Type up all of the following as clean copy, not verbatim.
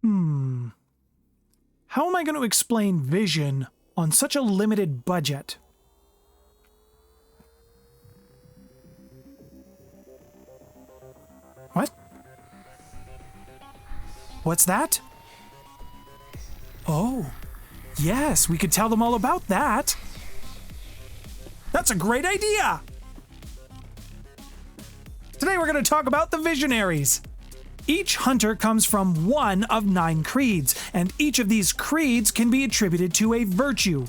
How am I going to explain vision on such a limited budget? What? What's that? Oh, yes, we could tell them all about that. That's a great idea! Today we're going to talk about the Visionaries. Each hunter comes from one of 9 creeds, and each of these creeds can be attributed to a virtue: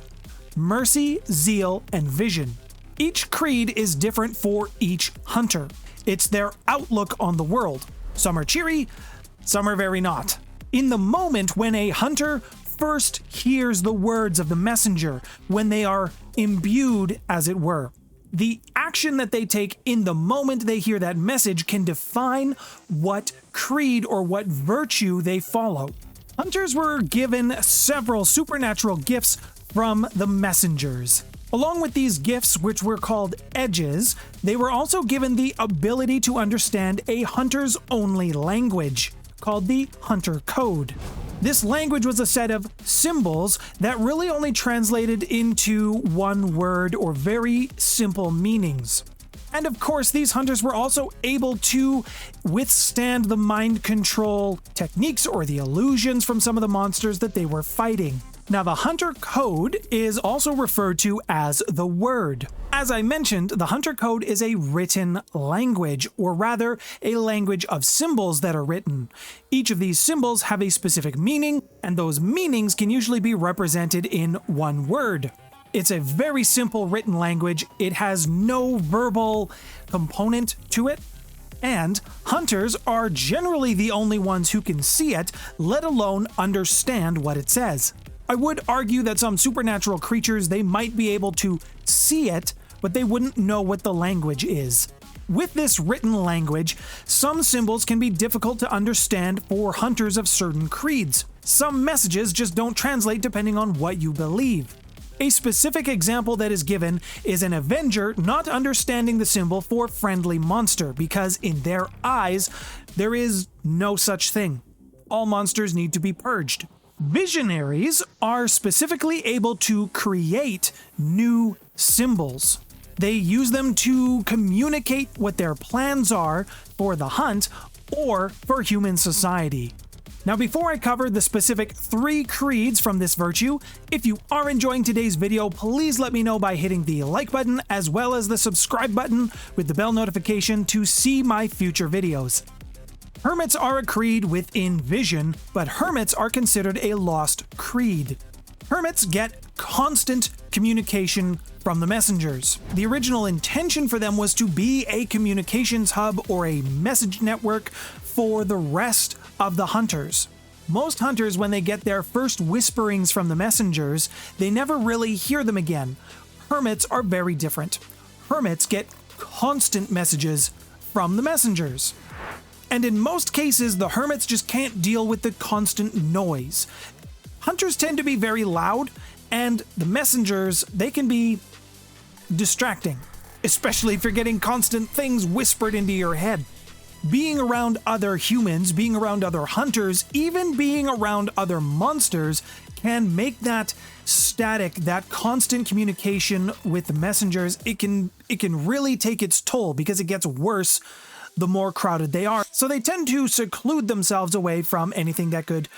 mercy, zeal, and vision. Each creed is different for each hunter. It's their outlook on the world. Some are cheery, some are very not. In the moment when a hunter first hears the words of the messenger, when they are imbued, as it were, the action that they take in the moment they hear that message can define what creed or what virtue they follow. Hunters were given several supernatural gifts from the messengers. Along with these gifts, which were called edges, they were also given the ability to understand a hunter's only language, called the Hunter Code. This language was a set of symbols that really only translated into one word or very simple meanings. And of course, these hunters were also able to withstand the mind control techniques or the illusions from some of the monsters that they were fighting. Now, the Hunter Code is also referred to as the Word. As I mentioned, the Hunter Code is a written language, or rather, a language of symbols that are written. Each of these symbols have a specific meaning, and those meanings can usually be represented in one word. It's a very simple written language. It has no verbal component to it, and hunters are generally the only ones who can see it, let alone understand what it says. I would argue that some supernatural creatures, they might be able to see it, but they wouldn't know what the language is. With this written language, some symbols can be difficult to understand for hunters of certain creeds. Some messages just don't translate depending on what you believe. A specific example that is given is an Avenger not understanding the symbol for friendly monster, because in their eyes, there is no such thing. All monsters need to be purged. Visionaries are specifically able to create new symbols. They use them to communicate what their plans are for the hunt or for human society. Now, before I cover the specific 3 creeds from this virtue, if you are enjoying today's video, please let me know by hitting the like button as well as the subscribe button with the bell notification to see my future videos. Hermits are a creed within Vision, but Hermits are considered a lost creed. Hermits get constant communication from the messengers. The original intention for them was to be a communications hub or a message network for the rest of the hunters. Most hunters, when they get their first whisperings from the messengers, they never really hear them again. Hermits are very different. Hermits get constant messages from the messengers. And in most cases, the hermits just can't deal with the constant noise. Hunters tend to be very loud, and the messengers, they can be distracting, especially if you're getting constant things whispered into your head. Being around other humans, being around other hunters, even being around other monsters can make that static, that constant communication with the messengers, it can really take its toll because it gets worse the more crowded they are. So they tend to seclude themselves away from anything that could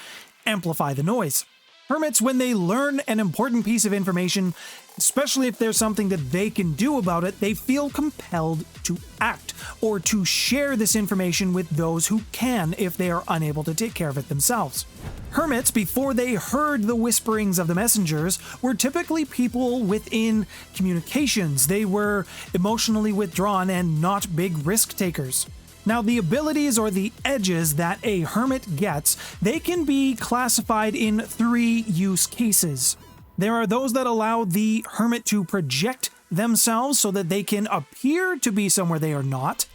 amplify the noise. Hermits, when they learn an important piece of information, especially if there's something that they can do about it, they feel compelled to act or to share this information with those who can if they are unable to take care of it themselves. Hermits, before they heard the whisperings of the messengers, were typically people within communications. They were emotionally withdrawn and not big risk takers. Now, the abilities or the edges that a hermit gets, they can be classified in 3 use cases. There are those that allow the hermit to project themselves so that they can appear to be somewhere they are not.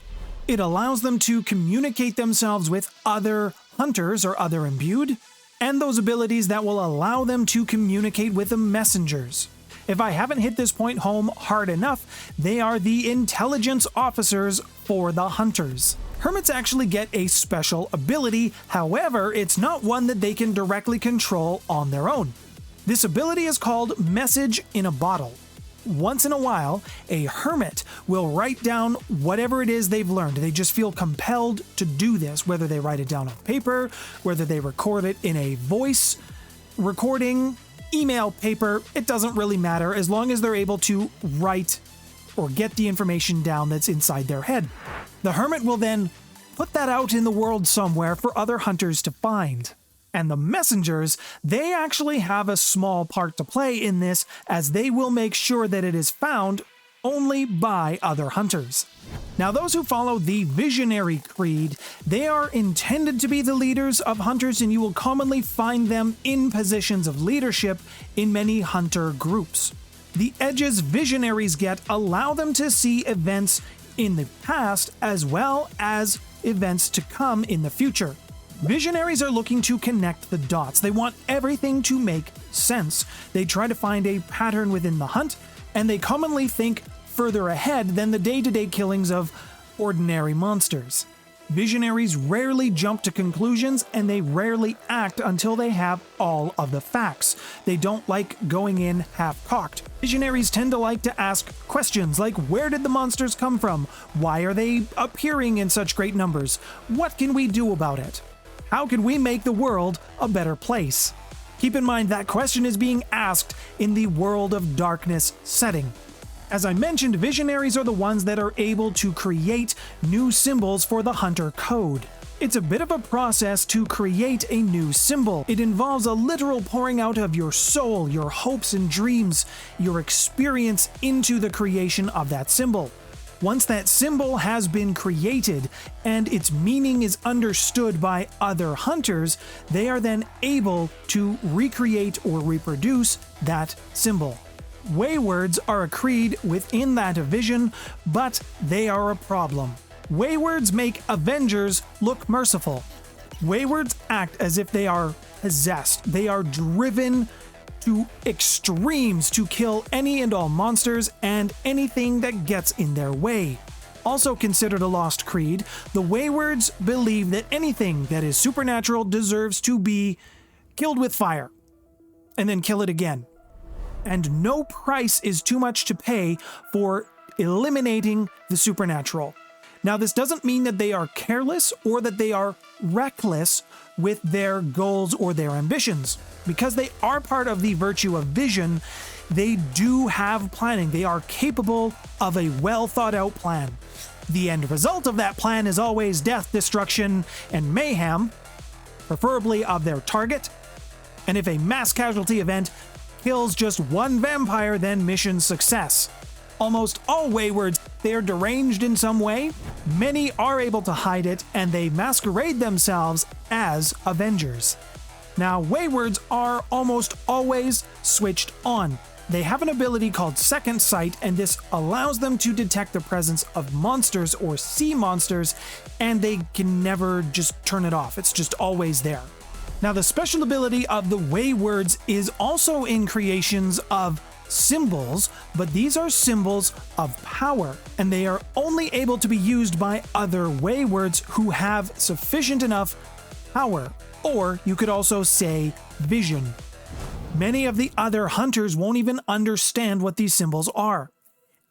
It allows them to communicate themselves with other hunters or other imbued, and those abilities that will allow them to communicate with the messengers. If I haven't hit this point home hard enough, they are the intelligence officers for the hunters. Hermits actually get a special ability, however, it's not one that they can directly control on their own. This ability is called Message in a Bottle. Once in a while, a hermit will write down whatever it is they've learned. They just feel compelled to do this, whether they write it down on paper, whether they record it in a voice recording, email, paper, it doesn't really matter as long as they're able to write or get the information down that's inside their head. The hermit will then put that out in the world somewhere for other hunters to find. And the messengers, they actually have a small part to play in this, as they will make sure that it is found only by other hunters. Now, those who follow the Visionary Creed, they are intended to be the leaders of hunters, and you will commonly find them in positions of leadership in many hunter groups. The edges Visionaries get allow them to see events in the past as well as events to come in the future. Visionaries are looking to connect the dots. They want everything to make sense. They try to find a pattern within the hunt, and they commonly think further ahead than the day-to-day killings of ordinary monsters. Visionaries rarely jump to conclusions, and they rarely act until they have all of the facts. They don't like going in half-cocked. Visionaries tend to like to ask questions like, where did the monsters come from? Why are they appearing in such great numbers? What can we do about it? How can we make the world a better place? Keep in mind that question is being asked in the World of Darkness setting. As I mentioned, Visionaries are the ones that are able to create new symbols for the Hunter Code. It's a bit of a process to create a new symbol. It involves a literal pouring out of your soul, your hopes and dreams, your experience into the creation of that symbol. Once that symbol has been created and its meaning is understood by other hunters, they are then able to recreate or reproduce that symbol. Waywards are a creed within that division, but they are a problem. Waywards make Avengers look merciful. Waywards act as if they are possessed. They are driven to extremes to kill any and all monsters and anything that gets in their way. Also considered a lost creed, the Waywards believe that anything that is supernatural deserves to be killed with fire, and then kill it again. And no price is too much to pay for eliminating the supernatural. Now, this doesn't mean that they are careless or that they are reckless with their goals or their ambitions. Because they are part of the virtue of vision, they do have planning. They are capable of a well thought out plan. The end result of that plan is always death, destruction, and mayhem, preferably of their target. And if a mass casualty event kills just one vampire, then mission success. Almost all Waywards, they are deranged in some way. Many are able to hide it, and they masquerade themselves as Avengers. Now, Waywards are almost always switched on. They have an ability called Second Sight, and this allows them to detect the presence of monsters or see monsters, and they can never just turn it off. It's just always there. Now, the special ability of the Waywards is also in creations of symbols, but these are symbols of power, and they are only able to be used by other Waywards who have sufficient enough power, or you could also say vision. Many of the other hunters won't even understand what these symbols are,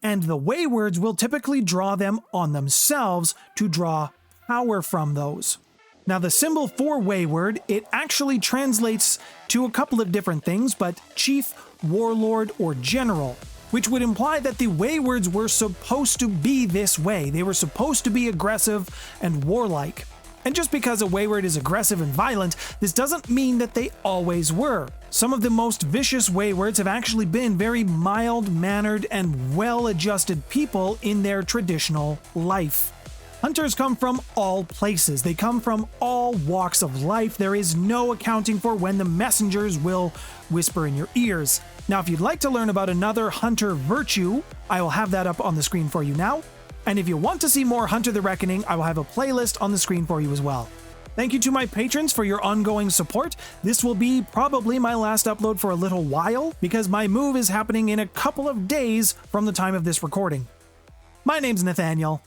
and the Waywards will typically draw them on themselves to draw power from those. Now, the symbol for Wayward, it actually translates to a couple of different things, but chief, warlord, or general, which would imply that the Waywards were supposed to be this way. They were supposed to be aggressive and warlike. And just because a Wayward is aggressive and violent, this doesn't mean that they always were. Some of the most vicious Waywards have actually been very mild-mannered and well-adjusted people in their traditional life. Hunters come from all places. They come from all walks of life. There is no accounting for when the messengers will whisper in your ears. Now, if you'd like to learn about another hunter virtue, I will have that up on the screen for you now. And if you want to see more Hunter the Reckoning, I will have a playlist on the screen for you as well. Thank you to my patrons for your ongoing support. This will be probably my last upload for a little while, because my move is happening in a couple of days from the time of this recording. My name's Nathaniel.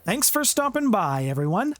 Thanks for stopping by, everyone.